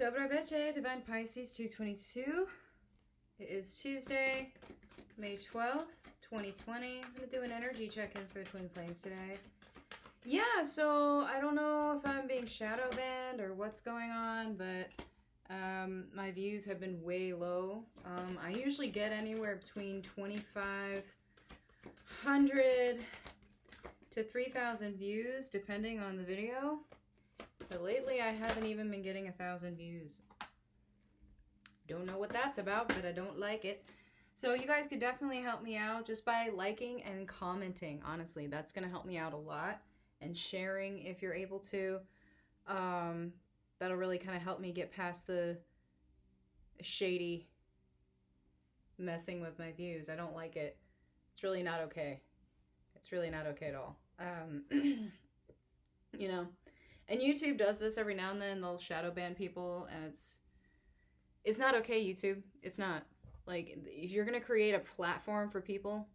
Dobra večer, Divine Pisces 222. It is Tuesday, May 12th, 2020. I'm going to do an energy check-in for the Twin Flames today. Yeah, so I don't know if I'm being shadow banned or what's going on, but my views have been way low. I usually get anywhere between 2,500 to 3,000 views, depending on the video. But lately, I haven't even been getting 1,000 views. Don't know what that's about, but I don't like it. So you guys could definitely help me out just by liking and commenting. Honestly, that's going to help me out a lot. And sharing if you're able to. That'll really kind of help me get past the shady messing with my views. I don't like it. It's really not okay. It's really not okay at all. You know. And YouTube does this every now and then. They'll shadow ban people, and it's not okay, YouTube. It's not. Like, if you're going to create a platform for people,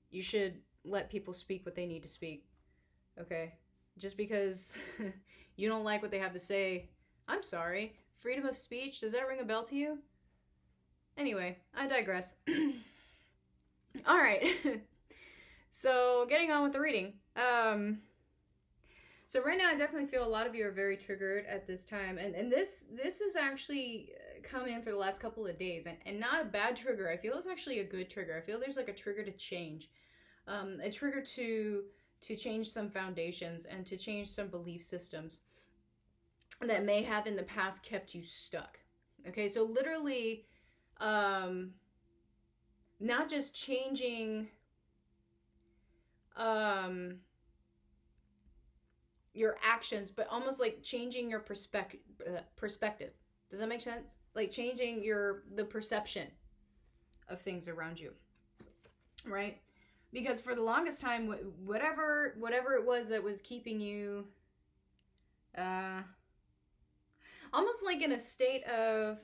you should let people speak what they need to speak. Okay? Just because you don't like what they have to say, I'm sorry. Freedom of speech, does that ring a bell to you? Anyway, I digress. Alright. So, getting on with the reading. So right now, I definitely feel a lot of you are very triggered at this time. And this has actually come in for the last couple of days. And not a bad trigger. I feel it's actually a good trigger. I feel there's like a trigger to change. A trigger to change some foundations and to change some belief systems that may have in the past kept you stuck. Okay, so literally, not just changing your actions, but almost like changing your perspective. Does that make sense? Like changing the perception of things around you, right? Because for the longest time, whatever it was that was keeping you almost like in a state of,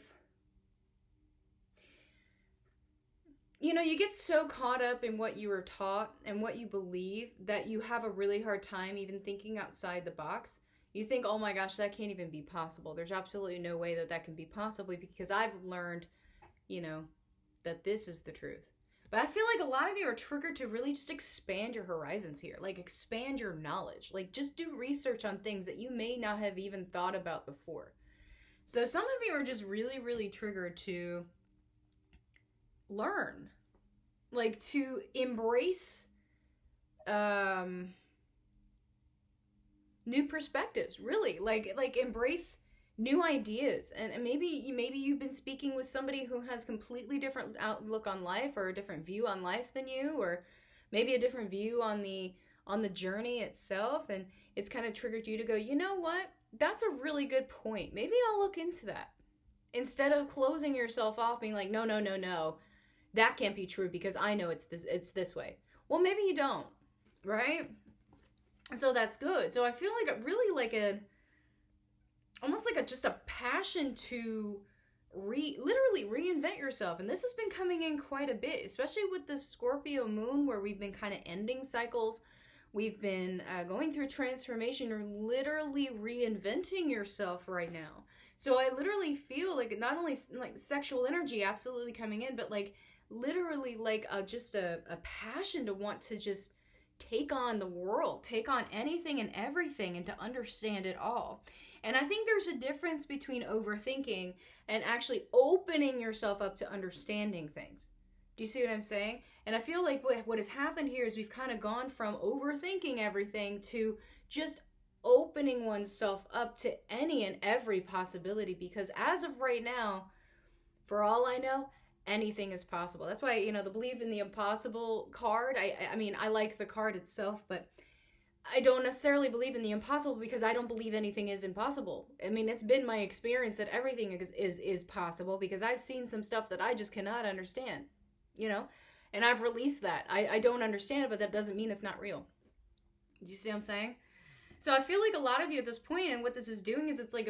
you know, you get so caught up in what you were taught and what you believe that you have a really hard time even thinking outside the box. You think, oh my gosh, that can't even be possible. There's absolutely no way that can be possible because I've learned, you know, that this is the truth. But I feel like a lot of you are triggered to really just expand your horizons here. Like, expand your knowledge. Like, just do research on things that you may not have even thought about before. So some of you are just really, really triggered to learn. Like, to embrace new perspectives, really. Like embrace new ideas. And maybe you've been speaking with somebody who has completely different outlook on life or a different view on life than you, or maybe a different view on the journey itself, and it's kind of triggered you to go, you know what? That's a really good point. Maybe I'll look into that. Instead of closing yourself off, being like, no, that can't be true because I know it's this way. Well, maybe you don't, right? So that's good. So I feel like almost like just a passion to literally reinvent yourself. And this has been coming in quite a bit, especially with the Scorpio moon, where we've been kind of ending cycles. We've been going through transformation. You're literally reinventing yourself right now. So I literally feel like not only like sexual energy absolutely coming in, but like literally like just a passion to want to just take on the world, take on anything and everything, and to understand it all. And I think there's a difference between overthinking and actually opening yourself up to understanding things. Do you see what I'm saying? And I feel like what has happened here is we've kind of gone from overthinking everything to just opening oneself up to any and every possibility, because as of right now, for all I know, anything is possible. That's why, you know, the believe in the impossible card, I mean, I like the card itself, but I don't necessarily believe in the impossible because I don't believe anything is impossible. I mean, it's been my experience that everything is possible because I've seen some stuff that I just cannot understand, you know, and I've released that. I don't understand it, but that doesn't mean it's not real. Do you see what I'm saying? So I feel like a lot of you at this point, and what this is doing is it's like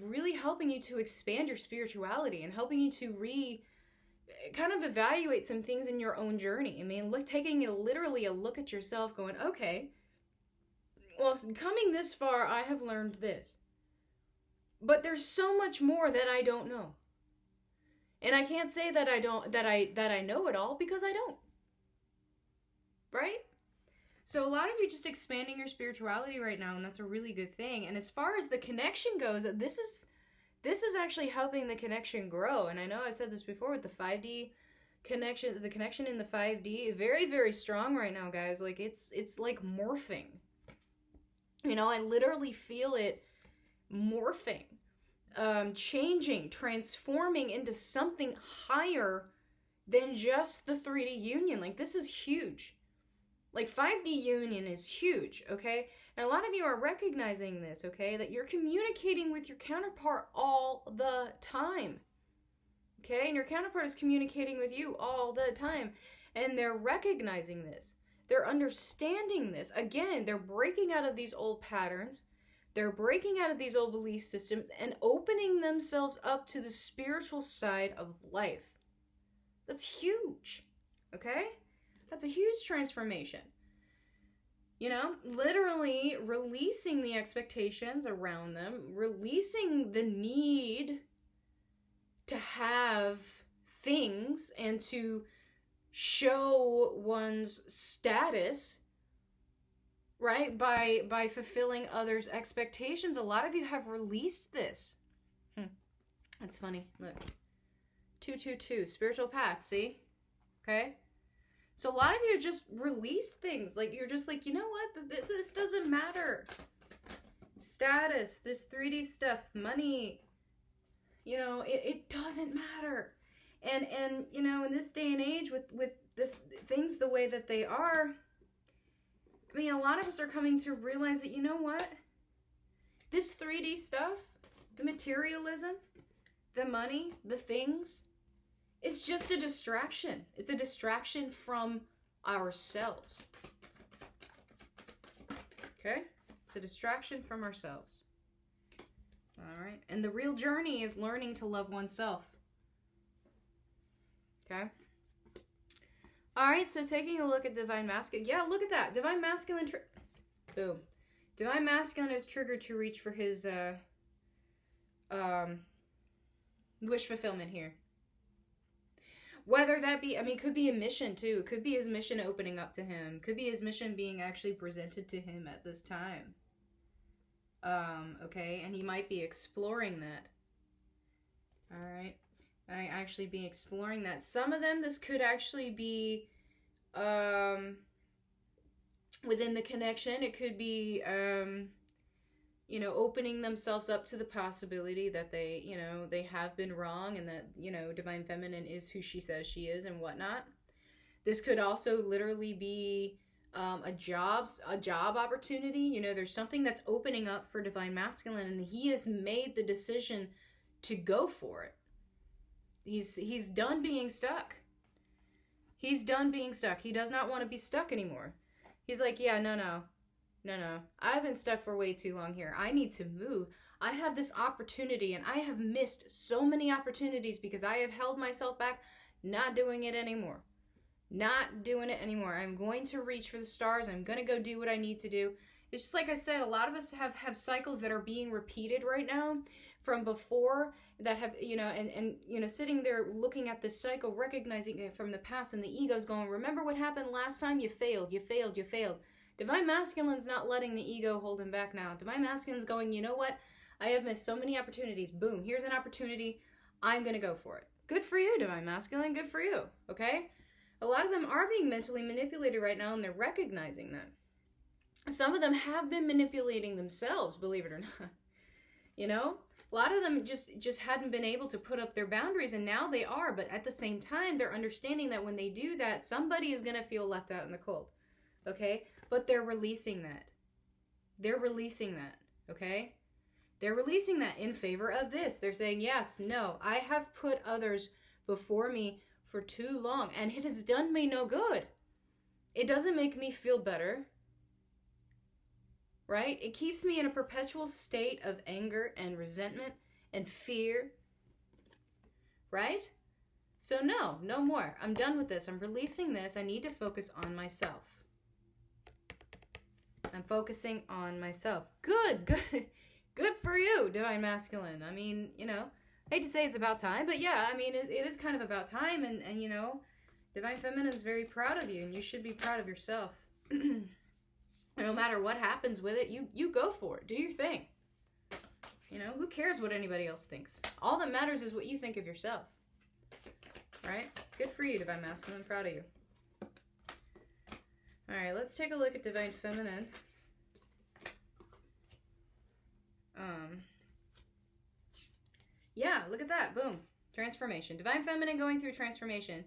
really helping you to expand your spirituality and helping you to kind of evaluate some things in your own journey. I mean, taking literally a look at yourself going, okay, well, coming this far, I have learned this. But there's so much more that I don't know. And I can't say that I know it all, because I don't. Right? So a lot of you just expanding your spirituality right now, and that's a really good thing. And as far as the connection goes, this is actually helping the connection grow. And I know I said this before with the 5D connection, the connection in the 5D, very, very strong right now, guys. Like it's like morphing. You know, I literally feel it morphing, changing, transforming into something higher than just the 3D union. Like, this is huge. Like, 5D union is huge, okay? And a lot of you are recognizing this, okay? That you're communicating with your counterpart all the time, okay? And your counterpart is communicating with you all the time. And they're recognizing this. They're understanding this. Again, they're breaking out of these old patterns. They're breaking out of these old belief systems and opening themselves up to the spiritual side of life. That's huge, okay? That's a huge transformation. You know, literally releasing the expectations around them, releasing the need to have things and to show one's status, right? By fulfilling others' expectations. A lot of you have released this. That's funny. Look. 222, spiritual path, see? Okay? So a lot of you just release things. Like, you're just like, you know what? This doesn't matter. Status, this 3D stuff, money, you know, it doesn't matter. And you know, in this day and age, with the things the way that they are, I mean, a lot of us are coming to realize that, you know what? This 3D stuff, the materialism, the money, the things, it's just a distraction. It's a distraction from ourselves. Okay? It's a distraction from ourselves. All right? And the real journey is learning to love oneself. Okay? All right, so taking a look at Divine Masculine. Yeah, look at that. Divine Masculine. Boom. Divine Masculine is triggered to reach for his wish fulfillment here. Whether that be, I mean, could be a mission too. It could be his mission opening up to him. Could be his mission being actually presented to him at this time. Okay, and he might be exploring that. All right. I actually be exploring that. Some of them, this could actually be within the connection. It could be you know, opening themselves up to the possibility that they, you know, they have been wrong, and that, you know, Divine Feminine is who she says she is and whatnot. This could also literally be a job opportunity. You know, there's something that's opening up for Divine Masculine, and he has made the decision to go for it. He's done being stuck. He's done being stuck. He does not want to be stuck anymore. He's like, yeah, no. I've been stuck for way too long here. I need to move. I have this opportunity, and I have missed so many opportunities because I have held myself back. Not doing it anymore. Not doing it anymore. I'm going to reach for the stars. I'm going to go do what I need to do. It's just like I said, a lot of us have cycles that are being repeated right now from before, that have, you know, and you know, sitting there looking at this cycle, recognizing it from the past, and the ego's going, remember what happened last time? You failed. Divine Masculine's not letting the ego hold him back now. Divine Masculine's going, you know what? I have missed so many opportunities. Boom, here's an opportunity. I'm going to go for it. Good for you, Divine Masculine. Good for you, okay? A lot of them are being mentally manipulated right now, and they're recognizing that. Some of them have been manipulating themselves, believe it or not. You know? A lot of them just hadn't been able to put up their boundaries, and now they are. But at the same time, they're understanding that when they do that, somebody is going to feel left out in the cold. Okay? But they're releasing that. They're releasing that. Okay? They're releasing that in favor of this. They're saying, yes, no, I have put others before me for too long, and it has done me no good. It doesn't make me feel better. Right? It keeps me in a perpetual state of anger and resentment and fear. Right? So no more. I'm done with this. I'm releasing this. I need to focus on myself. I'm focusing on myself. Good. Good for you, Divine Masculine. I mean, you know, I hate to say it's about time, but yeah, I mean, it is kind of about time, and you know, Divine Feminine is very proud of you, and you should be proud of yourself. No matter what happens with it, you go for it. Do your thing. You know, who cares what anybody else thinks? All that matters is what you think of yourself. Right? Good for you, Divine Masculine. I'm proud of you. Alright, let's take a look at Divine Feminine. Yeah, look at that. Boom. Transformation. Divine Feminine going through transformation.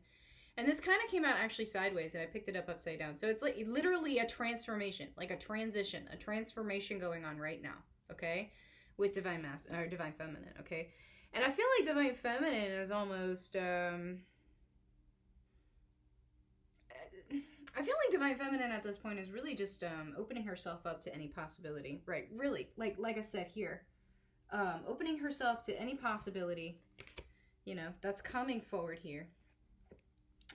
And this kind of came out actually sideways, and I picked it up upside down. So it's like literally a transformation, like a transition, a transformation going on right now, okay? With Divine Feminine, okay? And I feel like Divine Feminine is almost, I feel like Divine Feminine at this point is really just opening herself up to any possibility, right? Really, like I said here, opening herself to any possibility, you know, that's coming forward here.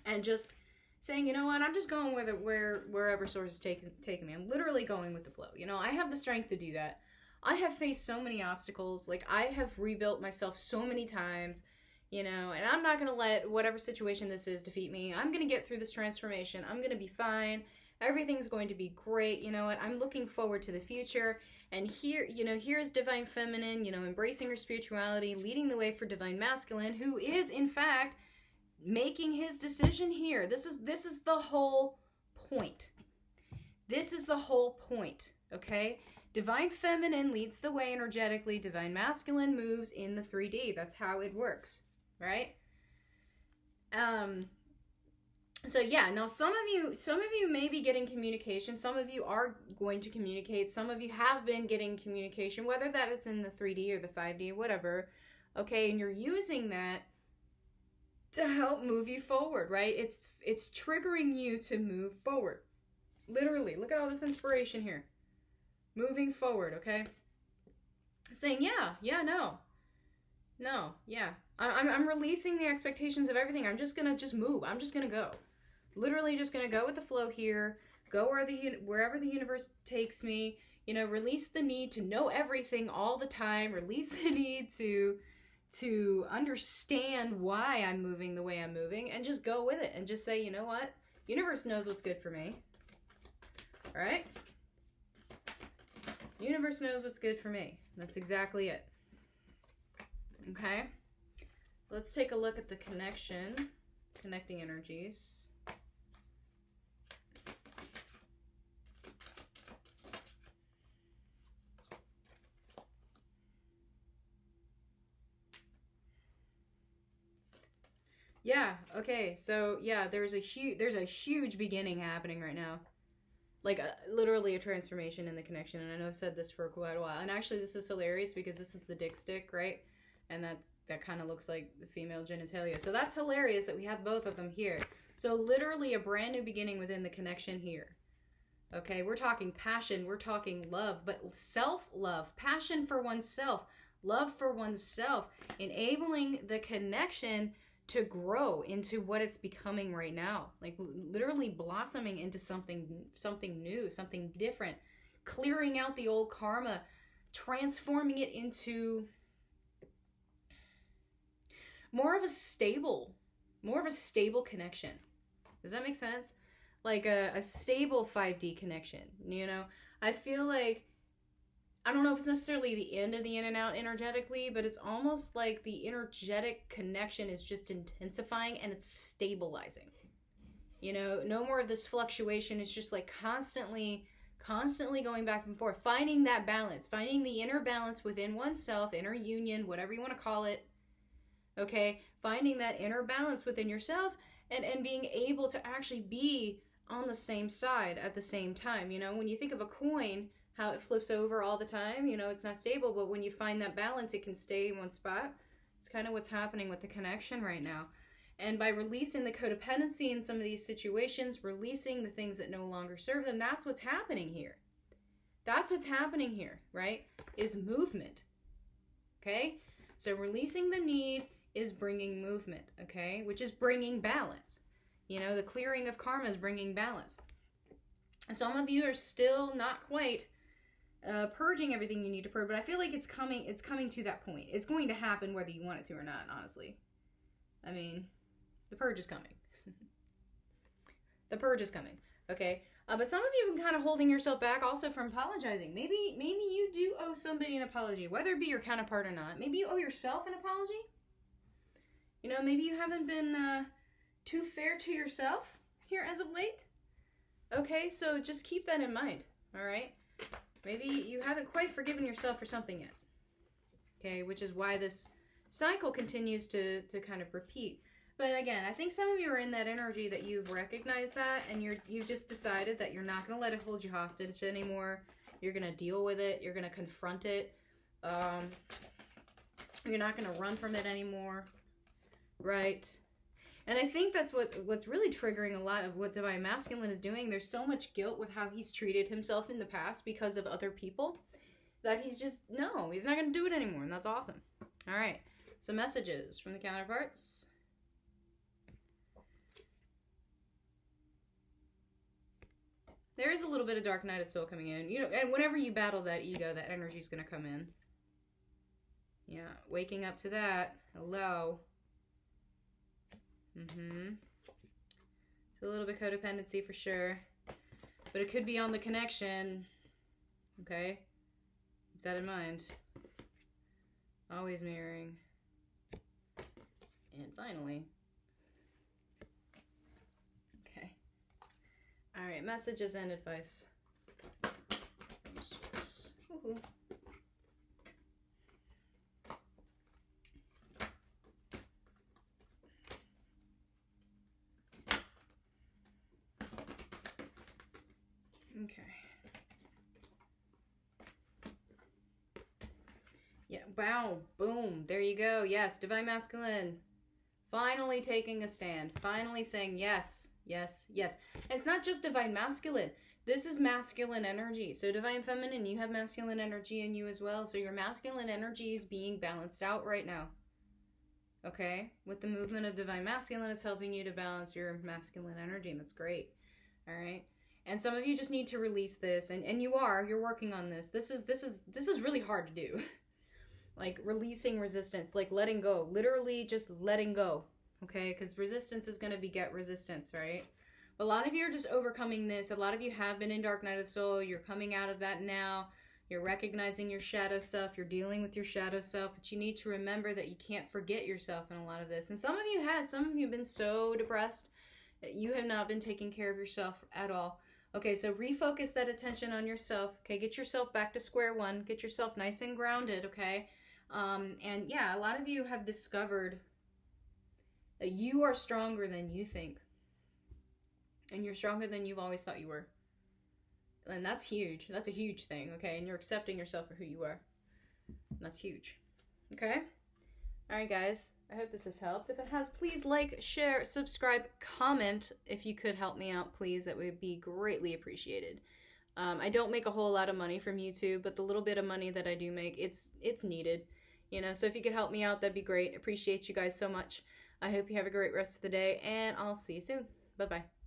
And just saying, you know what, I'm just going with it wherever source is taking me. I'm literally going with the flow. You know, I have the strength to do that. I have faced so many obstacles. Like, I have rebuilt myself so many times, you know, and I'm not going to let whatever situation this is defeat me. I'm going to get through this transformation. I'm going to be fine. Everything's going to be great. You know what? I'm looking forward to the future. And here, you know, here is Divine Feminine, you know, embracing her spirituality, leading the way for Divine Masculine, who is, in fact, making his decision here. This is the whole point. This is the whole point, okay? Divine Feminine leads the way energetically. Divine Masculine moves in the 3D. That's how it works, right? So yeah, now some of you may be getting communication. Some of you are going to communicate. Some of you have been getting communication, whether that is in the 3D or the 5D, whatever, okay? And you're using that to help move you forward, right? It's triggering you to move forward. Literally, look at all this inspiration here. Moving forward, okay? Saying, yeah, no, yeah. I'm releasing the expectations of everything. I'm just gonna move. I'm just gonna go. Literally just gonna go with the flow here. Go wherever the universe takes me. You know, release the need to know everything all the time. Release the need to understand why I'm moving the way I'm moving, and just go with it and just say, you know what? Universe knows what's good for me. All right? Universe knows what's good for me. That's exactly it. Okay? Let's take a look at the connecting energies. Yeah, okay, so yeah, there's a huge beginning happening right now. Like, literally a transformation in the connection, and I know I've said this for quite a while, and actually this is hilarious because this is the dick stick, right? And that kind of looks like the female genitalia. So that's hilarious that we have both of them here. So literally a brand new beginning within the connection here. Okay, we're talking passion, we're talking love, but self-love, passion for oneself, love for oneself, enabling the connection to grow into what it's becoming right now. Like, literally blossoming into something new, something different, clearing out the old karma, transforming it into more of a stable connection. Does that make sense? Like a stable 5D connection, you know? I feel like, I don't know if it's necessarily the end of the in and out energetically, but it's almost like the energetic connection is just intensifying and it's stabilizing. You know, no more of this fluctuation. It's just like constantly going back and forth, finding that balance, finding the inner balance within oneself, inner union, whatever you want to call it. Okay, finding that inner balance within yourself and being able to actually be on the same side at the same time. You know, when you think of a coin, how it flips over all the time, you know, it's not stable, but when you find that balance, it can stay in one spot. It's kind of what's happening with the connection right now. And by releasing the codependency in some of these situations, releasing the things that no longer serve them, that's what's happening here. That's what's happening here, right? Is movement. Okay? So releasing the need is bringing movement, okay? Which is bringing balance. You know, the clearing of karma is bringing balance. Some of you are still not quite purging everything you need to purge. But I feel like it's coming to that point. It's going to happen whether you want it to or not, honestly. I mean, the purge is coming. The purge is coming, okay? But some of you have been kind of holding yourself back also from apologizing. Maybe you do owe somebody an apology, whether it be your counterpart or not. Maybe you owe yourself an apology. You know, maybe you haven't been too fair to yourself here as of late. Okay, so just keep that in mind, all right? Maybe you haven't quite forgiven yourself for something yet. Okay, which is why this cycle continues to kind of repeat. But again, I think some of you are in that energy that you've recognized that, and you've just decided that you're not going to let it hold you hostage anymore. You're going to deal with it. You're going to confront it. You're not going to run from it anymore, right? And I think that's what's really triggering a lot of what Divine Masculine is doing. There's so much guilt with how he's treated himself in the past because of other people that he's not going to do it anymore, and that's awesome. All right, some messages from the counterparts. There is a little bit of dark night of soul coming in. You know, and whenever you battle that ego, that energy is going to come in. Yeah, waking up to that. Hello. It's a little bit codependency for sure. But it could be on the connection. Okay? Keep that in mind. Always mirroring. And finally. All right, messages and advice. Woohoo. Okay. Yeah, wow, boom, there you go. Yes, Divine Masculine. Finally taking a stand. Finally saying yes. Yes, yes. It's not just Divine Masculine. This is masculine energy. So Divine Feminine, you have masculine energy in you as well. So your masculine energy is being balanced out right now. Okay? With the movement of Divine Masculine, it's helping you to balance your masculine energy, and that's great. All right? And some of you just need to release this, and you're working on this. This is really hard to do. Like releasing resistance, like letting go. Literally just letting go. Okay, because resistance is going to beget resistance, right? But a lot of you are just overcoming this. A lot of you have been in Dark Night of the Soul. You're coming out of that now. You're recognizing your shadow self. You're dealing with your shadow self. But you need to remember that you can't forget yourself in a lot of this. And some of you have been so depressed that you have not been taking care of yourself at all. Okay, so refocus that attention on yourself. Okay, get yourself back to square one. Get yourself nice and grounded, okay? And yeah, a lot of you have discovered that you are stronger than you think. And you're stronger than you've always thought you were. And that's huge. That's a huge thing, okay? And you're accepting yourself for who you are. And that's huge. Okay? Alright, guys. I hope this has helped. If it has, please like, share, subscribe, comment. If you could help me out, please. That would be greatly appreciated. I don't make a whole lot of money from YouTube, but the little bit of money that I do make, it's needed. You know, so if you could help me out, that'd be great. Appreciate you guys so much. I hope you have a great rest of the day, and I'll see you soon. Bye-bye.